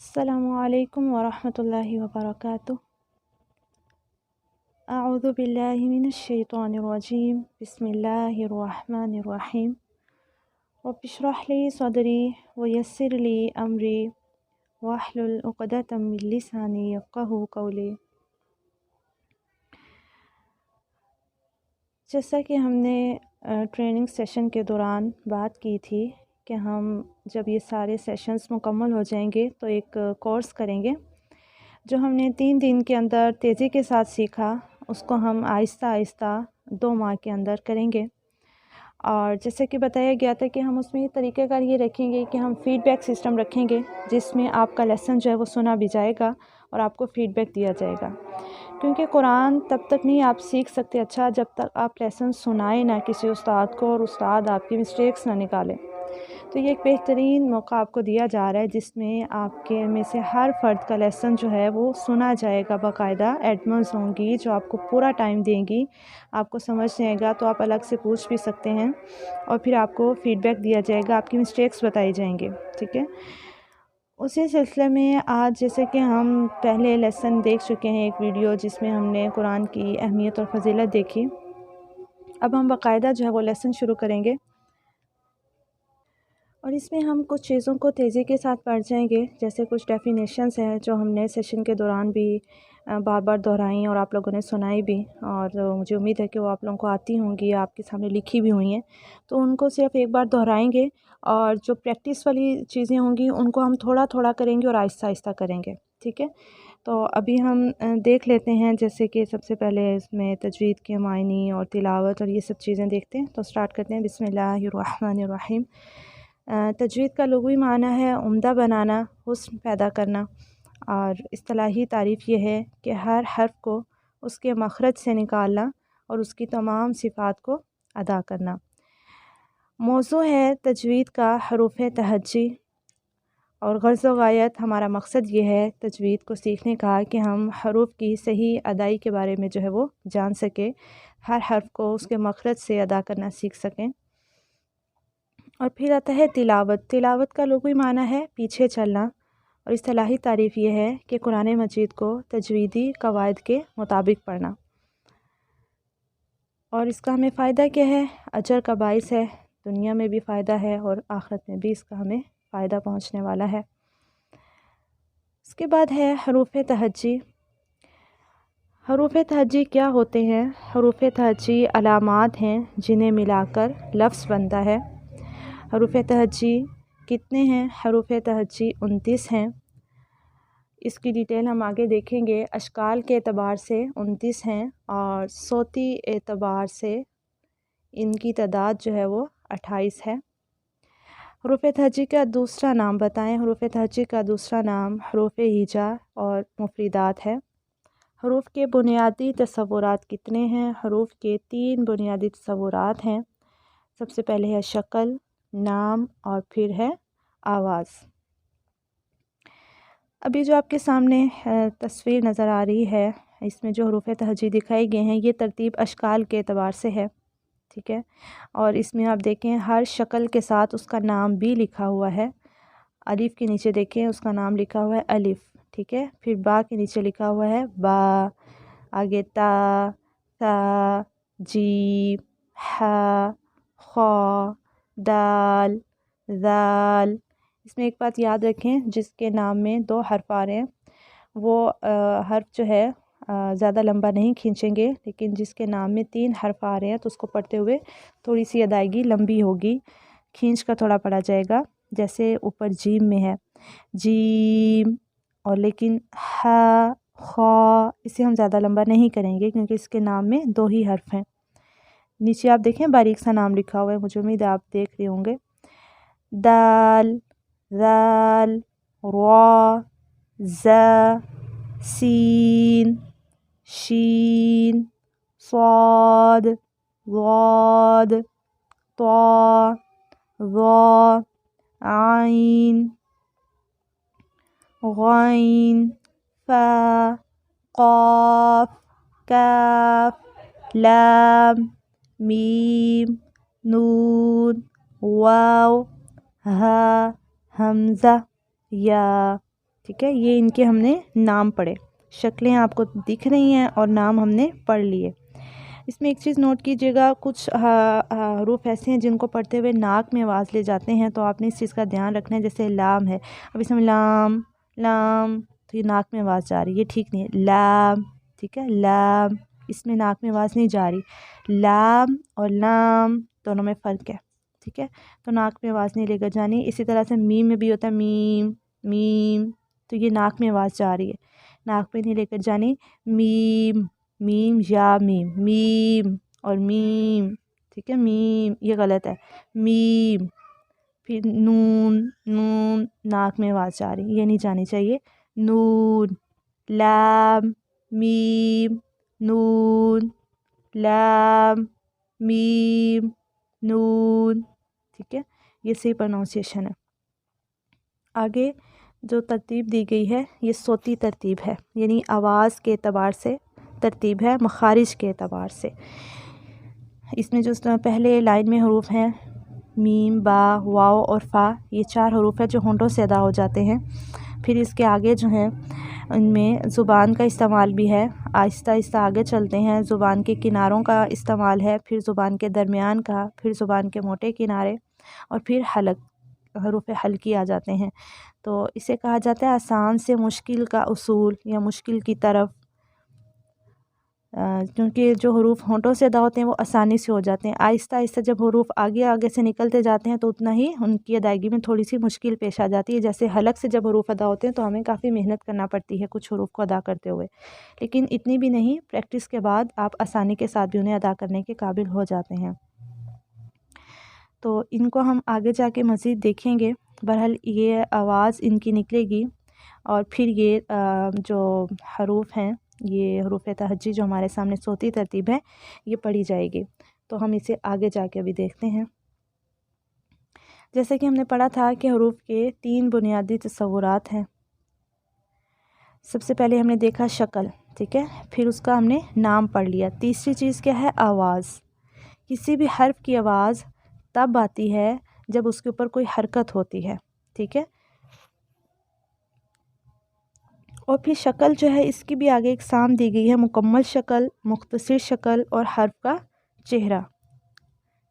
السلام علیکم ورحمۃ اللہ وبرکاتہ۔ اعوذ باللہ من الشیطان الرجیم، بسم اللہ الرحمن الرحیم۔ رب اشرح لی صدری ویسر لی امری واحلل عقدۃ من لسانی یفقہوا قولی۔ جیسا کہ ہم نے ٹریننگ سیشن کے دوران بات کی تھی کہ ہم جب یہ سارے سیشنز مکمل ہو جائیں گے تو ایک کورس کریں گے جو ہم نے 3 دن کے اندر تیزی کے ساتھ سیکھا، اس کو ہم آہستہ آہستہ 2 ماہ کے اندر کریں گے۔ اور جیسے کہ بتایا گیا تھا کہ ہم اس میں یہ طریقہ کار یہ رکھیں گے کہ ہم فیڈ بیک سسٹم رکھیں گے، جس میں آپ کا لیسن جو ہے وہ سنا بھی جائے گا اور آپ کو فیڈ بیک دیا جائے گا، کیونکہ قرآن تب تک نہیں آپ سیکھ سکتے اچھا جب تک آپ لیسن سنائیں نہ کسی استاد کو اور استاد آپ کی مسٹیکس نہ نکالیں۔ تو یہ ایک بہترین موقع آپ کو دیا جا رہا ہے جس میں آپ کے میں سے ہر فرد کا لیسن جو ہے وہ سنا جائے گا، باقاعدہ ایڈمنز ہوں گی جو آپ کو پورا ٹائم دیں گی، آپ کو سمجھ جائے گا تو آپ الگ سے پوچھ بھی سکتے ہیں اور پھر آپ کو فیڈ بیک دیا جائے گا، آپ کی مسٹیکس بتائی جائیں گے، ٹھیک ہے۔ اسی سلسلے میں آج جیسے کہ ہم پہلے لیسن دیکھ چکے ہیں ایک ویڈیو جس میں ہم نے قرآن کی اہمیت اور فضیلت دیکھی، اب ہم باقاعدہ جو ہے وہ لیسن شروع کریں گے اور اس میں ہم کچھ چیزوں کو تیزی کے ساتھ پڑھ جائیں گے، جیسے کچھ ڈیفینیشنز ہیں جو ہم نے سیشن کے دوران بھی بار بار دہرائیں اور آپ لوگوں نے سنائی بھی، اور مجھے امید ہے کہ وہ آپ لوگوں کو آتی ہوں گی، آپ کے سامنے لکھی بھی ہوئی ہیں، تو ان کو صرف ایک بار دہرائیں گے اور جو پریکٹس والی چیزیں ہوں گی ان کو ہم تھوڑا تھوڑا کریں گے اور آہستہ آہستہ کریں گے، ٹھیک ہے۔ تو ابھی ہم دیکھ لیتے ہیں، جیسے کہ سب سے پہلے اس میں تجوید کے معنی اور تلاوت اور یہ سب چیزیں دیکھتے ہیں، تو سٹارٹ کرتے ہیں۔ بسم اللہ الرحمن الرحیم۔ تجوید کا لغوی معنی ہے عمدہ بنانا، حسن پیدا کرنا، اور اصطلاحی تعریف یہ ہے کہ ہر حرف کو اس کے مخرج سے نکالنا اور اس کی تمام صفات کو ادا کرنا۔ موضوع ہے تجوید کا حروف تہجی، اور غرض و غایت ہمارا مقصد یہ ہے تجوید کو سیکھنے کا کہ ہم حروف کی صحیح ادائی کے بارے میں جو ہے وہ جان سکیں، ہر حرف کو اس کے مخرج سے ادا کرنا سیکھ سکیں۔ اور پھر آتا ہے تلاوت۔ تلاوت کا لغوی معنی ہے پیچھے چلنا، اور اصطلاحی تعریف یہ ہے کہ قرآن مجید کو تجویدی قواعد کے مطابق پڑھنا، اور اس کا ہمیں فائدہ کیا ہے؟ اجر کا باعث ہے، دنیا میں بھی فائدہ ہے اور آخرت میں بھی اس کا ہمیں فائدہ پہنچنے والا ہے۔ اس کے بعد ہے حروف تہجی۔ حروف تہجی کیا ہوتے ہیں؟ حروف تہجی علامات ہیں جنہیں ملا کر لفظ بنتا ہے۔ حروف تہجی کتنے ہیں؟ حروف تہجی 29 ہیں۔ اس کی ڈیٹیل ہم آگے دیکھیں گے۔ اشکال کے اعتبار سے 29 ہیں اور صوتی اعتبار سے ان کی تعداد جو ہے وہ 28 ہے۔ حروف تہجی کا دوسرا نام بتائیں۔ حروف تہجی کا دوسرا نام حروف ہجا اور مفردات ہے۔ حروف کے بنیادی تصورات کتنے ہیں؟ حروف کے 3 بنیادی تصورات ہیں۔ سب سے پہلے ہے شکل، نام، اور پھر ہے آواز۔ ابھی جو آپ کے سامنے تصویر نظر آ رہی ہے، اس میں جو حروف تہجی دکھائی گئے ہیں یہ ترتیب اشکال کے اعتبار سے ہے، ٹھیک ہے۔ اور اس میں آپ دیکھیں ہر شکل کے ساتھ اس کا نام بھی لکھا ہوا ہے۔ الف کے نیچے دیکھیں اس کا نام لکھا ہوا ہے الف، ٹھیک ہے۔ پھر با کے نیچے لکھا ہوا ہے با، آگے تا، ثا، جیم، ہا، خا، دال، ذال۔ اس میں ایک بات یاد رکھیں، جس کے نام میں 2 حرف آ رہے ہیں وہ حرف جو ہے زیادہ لمبا نہیں کھینچیں گے، لیکن جس کے نام میں 3 حرف آ رہے ہیں تو اس کو پڑھتے ہوئے تھوڑی سی ادائیگی لمبی ہوگی، کھینچ کا تھوڑا پڑھا جائے گا، جیسے اوپر جیم میں ہے جیم، اور لیکن ہا، خا اسے ہم زیادہ لمبا نہیں کریں گے کیونکہ اس کے نام میں 2 ہی حرف ہیں۔ نیچے آپ دیکھیں باریک سا نام لکھا ہوا ہے، مجھے امید ہے آپ دیکھ رہے ہوں گے۔ دال، ذال، را، زا، سین، شین، صاد، ضاد، طا، ظا، عین، غین، فا، قاف، کاف، لام، میم، نون، واو، ہا، حمزہ، یا۔ ٹھیک ہے، یہ ان کے ہم نے نام پڑھے، شکلیں آپ کو دکھ رہی ہیں اور نام ہم نے پڑھ لیے۔ اس میں ایک چیز نوٹ کیجیے گا، کچھ حروف ایسے ہیں جن کو پڑھتے ہوئے ناک میں آواز لے جاتے ہیں، تو آپ نے اس چیز کا دھیان رکھنا ہے۔ جیسے لام ہے، اب اس میں لام لام، تو یہ ناک میں آواز جا رہی ہے، یہ ٹھیک نہیں ہے۔ لام، ٹھیک ہے، لام، اس میں ناک میں آواز نہیں جا رہی۔ لام اور لام دونوں میں فرق ہے، ٹھیک ہے، تو ناک میں آواز نہیں لے کر جانی۔ اسی طرح سے میم میں بھی ہوتا ہے، میم میم، تو یہ ناک میں آواز جا رہی ہے، ناک پہ نہیں لے کر جانی۔ میم میم یا میم، میم اور میم، ٹھیک ہے، میم یہ غلط ہے، میم۔ پھر نون، نون، ناک میں آواز جا رہی، یہ نہیں جانی چاہیے۔ نون، لام، میم، نون، لام، میم، نون، ٹھیک ہے، یہ صحیح پروننسیشن ہے۔ آگے جو ترتیب دی گئی ہے یہ صوتی ترتیب ہے، یعنی آواز کے اعتبار سے ترتیب ہے، مخارج کے اعتبار سے۔ اس میں جو پہلے لائن میں حروف ہیں میم، با، واو اور فا، یہ 4 حروف ہیں جو ہونٹوں سے ادا ہو جاتے ہیں۔ پھر اس کے آگے جو ہیں ان میں زبان کا استعمال بھی ہے، آہستہ آہستہ آگے چلتے ہیں، زبان کے کناروں کا استعمال ہے، پھر زبان کے درمیان کا، پھر زبان کے موٹے کنارے، اور پھر حلق، حروف حلقی آ جاتے ہیں۔ تو اسے کہا جاتا ہے آسان سے مشکل کا اصول یا مشکل کی طرف، کیونکہ جو حروف ہونٹوں سے ادا ہوتے ہیں وہ آسانی سے ہو جاتے ہیں۔ آہستہ آہستہ جب حروف آگے آگے سے نکلتے جاتے ہیں تو اتنا ہی ان کی ادائیگی میں تھوڑی سی مشکل پیش آ جاتی ہے۔ جیسے حلق سے جب حروف ادا ہوتے ہیں تو ہمیں کافی محنت کرنا پڑتی ہے کچھ حروف کو ادا کرتے ہوئے، لیکن اتنی بھی نہیں، پریکٹس کے بعد آپ آسانی کے ساتھ بھی انہیں ادا کرنے کے قابل ہو جاتے ہیں۔ تو ان کو ہم آگے جا کے مزید دیکھیں گے۔ بہرحال یہ آواز ان کی نکلے گی اور پھر یہ جو حروف ہیں، یہ حروف تہجی جو ہمارے سامنے صوتی ترتیب ہے، یہ پڑھی جائے گی۔ تو ہم اسے آگے جا کے ابھی دیکھتے ہیں۔ جیسے کہ ہم نے پڑھا تھا کہ حروف کے 3 بنیادی تصورات ہیں۔ سب سے پہلے ہم نے دیکھا شکل، ٹھیک ہے، پھر اس کا ہم نے نام پڑھ لیا۔ تیسری چیز کیا ہے؟ آواز۔ کسی بھی حرف کی آواز تب آتی ہے جب اس کے اوپر کوئی حرکت ہوتی ہے، ٹھیک ہے، اور پھر شکل جو ہے اس کی بھی آگے اقسام دی گئی ہے، مکمل شکل، مختصر شکل اور حرف کا چہرہ۔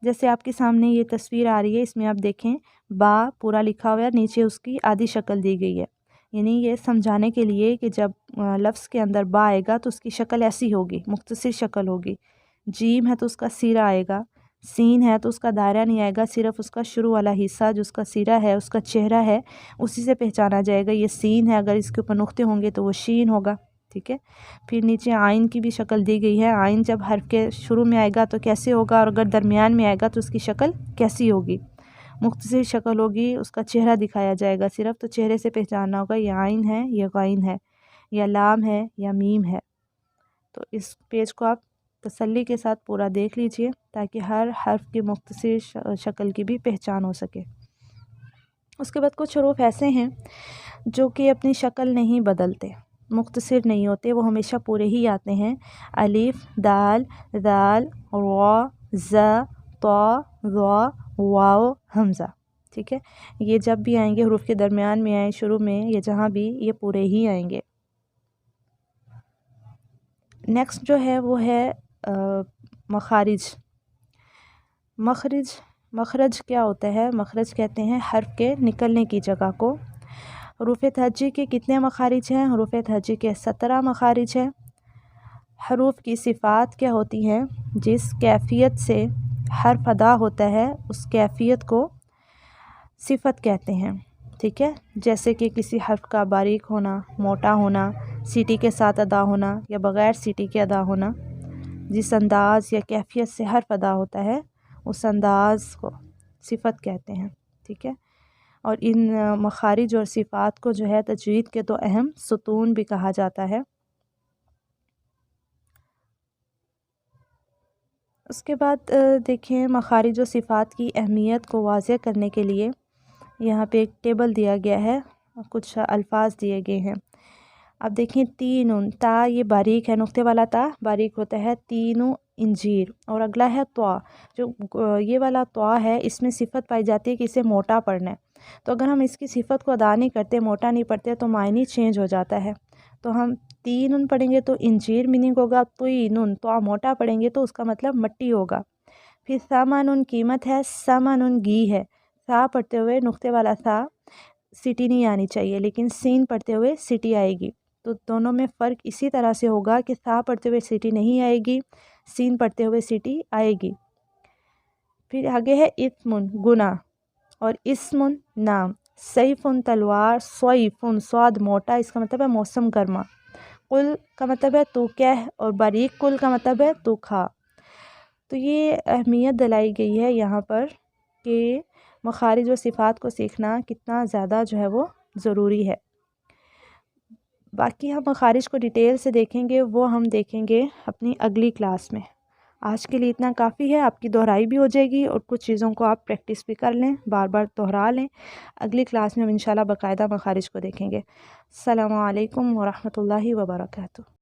جیسے آپ کے سامنے یہ تصویر آ رہی ہے، اس میں آپ دیکھیں با پورا لکھا ہوا ہے، نیچے اس کی آدھی شکل دی گئی ہے، یعنی یہ سمجھانے کے لیے کہ جب لفظ کے اندر با آئے گا تو اس کی شکل ایسی ہوگی، مختصر شکل ہوگی۔ جیم ہے تو اس کا سیرہ آئے گا، سین ہے تو اس کا دائرہ نہیں آئے گا، صرف اس کا شروع والا حصہ جو اس کا سیرہ ہے، اس کا چہرہ ہے، اسی سے پہچانا جائے گا۔ یہ سین ہے، اگر اس کے اوپر نقطے ہوں گے تو وہ شین ہوگا، ٹھیک ہے۔ پھر نیچے آئین کی بھی شکل دی گئی ہے، آئین جب حرف کے شروع میں آئے گا تو کیسے ہوگا، اور اگر درمیان میں آئے گا تو اس کی شکل کیسی ہوگی؟ مختصر شکل ہوگی، اس کا چہرہ دکھایا جائے گا صرف، تو چہرے سے پہچاننا ہوگا یہ عین ہے، یہ غین ہے، یا لام ہے، یا میم ہے۔ تو اس پیج کو آپ تسلی کے ساتھ پورا دیکھ لیجئے تاکہ ہر حرف کی مختصر شکل کی بھی پہچان ہو سکے۔ اس کے بعد کچھ حروف ایسے ہیں جو کہ اپنی شکل نہیں بدلتے، مختصر نہیں ہوتے، وہ ہمیشہ پورے ہی آتے ہیں۔ الف، دال، ذال، را، ز، طا، ظا، واو، حمزہ، ٹھیک ہے، یہ جب بھی آئیں گے حروف کے درمیان میں آئیں، شروع میں، یا جہاں بھی، یہ پورے ہی آئیں گے۔ نیکسٹ جو ہے وہ ہے مخارج۔ مخرج کیا ہوتا ہے؟ مخرج کہتے ہیں حرف کے نکلنے کی جگہ کو۔ حروف تہجی کے کتنے مخارج ہیں؟ حروف تہجی کے 17 مخارج ہیں۔ حروف کی صفات کیا ہوتی ہیں؟ جس کیفیت سے حرف ادا ہوتا ہے اس کیفیت کو صفت کہتے ہیں، ٹھیک ہے، جیسے کہ کسی حرف کا باریک ہونا، موٹا ہونا، سیٹی کے ساتھ ادا ہونا یا بغیر سیٹی کے ادا ہونا۔ جس انداز یا کیفیت سے حرف ادا ہوتا ہے اس انداز کو صفت کہتے ہیں، ٹھیک ہے، اور ان مخارج اور صفات کو جو ہے تجوید کے 2 اہم ستون بھی کہا جاتا ہے۔ اس کے بعد دیکھیں مخارج و صفات کی اہمیت کو واضح کرنے کے لیے یہاں پہ ایک ٹیبل دیا گیا ہے، کچھ الفاظ دیے گئے ہیں۔ اب دیکھیں تینٌ، تا یہ باریک ہے، نقطے والا تا باریک ہوتا ہے، تینُ انجیر، اور اگلا ہے طا، جو یہ والا طا ہے اس میں صفت پائی جاتی ہے کہ اسے موٹا پڑھنا ہے، تو اگر ہم اس کی صفت کو ادا نہیں کرتے، موٹا نہیں پڑھتے، تو معنی چینج ہو جاتا ہے۔ تو ہم تینن پڑھیں گے تو انجیر میننگ ہوگا، توینن تو آپ موٹا پڑھیں گے تو اس کا مطلب مٹی ہوگا۔ پھر ثمن قیمت ہے، ثمن گھی ہے، سا پڑھتے ہوئے نقطے والا سا سٹی نہیں آنی چاہیے، لیکن سین پڑھتے ہوئے سٹی آئے گی۔ تو دونوں میں فرق اسی طرح سے ہوگا کہ سا پڑھتے ہوئے سٹی نہیں آئے گی، سین پڑھتے ہوئے سٹی آئے گی۔ پھر آگے ہے اثمن گناہ، اور اسمن نام، سیفن تلوار، سویفن سواد موٹا، اس کا مطلب ہے موسم گرما۔ قل کا مطلب ہے تو کہہ، اور باریک کل کا مطلب ہے تو کھا۔ تو یہ اہمیت دلائی گئی ہے یہاں پر کہ مخارج و صفات کو سیکھنا کتنا زیادہ جو ہے وہ ضروری ہے۔ باقی ہم مخارج کو ڈیٹیل سے دیکھیں گے، وہ ہم دیکھیں گے اپنی اگلی کلاس میں۔ آج کے لیے اتنا کافی ہے، آپ کی دہرائی بھی ہو جائے گی اور کچھ چیزوں کو آپ پریکٹس بھی کر لیں، بار بار دہرا لیں۔ اگلی کلاس میں ہم انشاءاللہ باقاعدہ مخارج کو دیکھیں گے۔ السلام علیکم ورحمۃ اللہ وبرکاتہ۔